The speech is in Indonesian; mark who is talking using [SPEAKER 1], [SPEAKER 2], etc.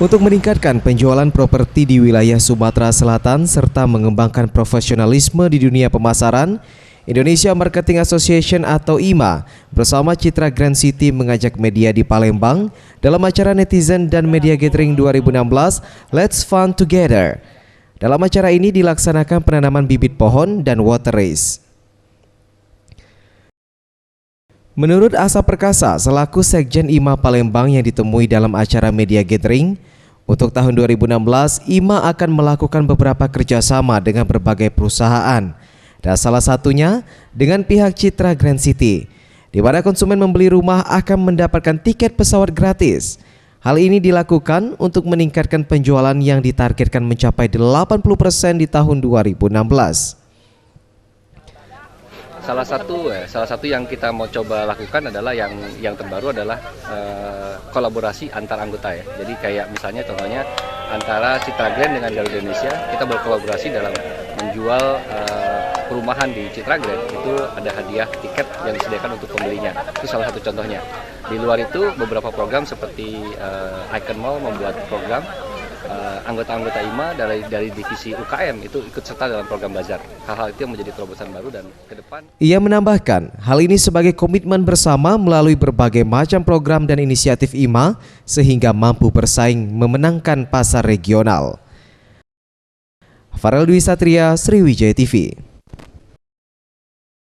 [SPEAKER 1] Untuk meningkatkan penjualan properti di wilayah Sumatera Selatan serta mengembangkan profesionalisme di dunia pemasaran, Indonesia Marketing Association atau IMA bersama Citra Grand City mengajak media di Palembang dalam acara Netizen dan Media Gathering 2016 Let's Fun Together. Dalam acara ini dilaksanakan penanaman bibit pohon dan water race. Menurut Asa Perkasa selaku Sekjen IMA Palembang yang ditemui dalam acara Media Gathering, untuk tahun 2016 IMA akan melakukan beberapa kerjasama dengan berbagai perusahaan, dan salah satunya dengan pihak Citra Grand City, di mana konsumen membeli rumah akan mendapatkan tiket pesawat gratis. Hal ini dilakukan untuk meningkatkan penjualan yang ditargetkan mencapai 80% di tahun 2016.
[SPEAKER 2] Salah satu yang kita mau coba lakukan adalah yang terbaru adalah kolaborasi antar anggota ya. Jadi kayak misalnya contohnya antara Citra Grand dengan Garuda Indonesia, kita berkolaborasi dalam menjual perumahan di Citra Grand, itu ada hadiah tiket yang disediakan untuk pembelinya. Itu salah satu contohnya. Di luar itu beberapa program seperti Icon Mall membuat program, anggota-anggota IMA dari divisi UKM itu ikut serta dalam program bazar. Hal-hal itu yang menjadi terobosan baru dan ke depan.
[SPEAKER 1] Ia menambahkan, hal ini sebagai komitmen bersama melalui berbagai macam program dan inisiatif IMA sehingga mampu bersaing memenangkan pasar regional. Farel Dwi Satria, Sriwijaya TV.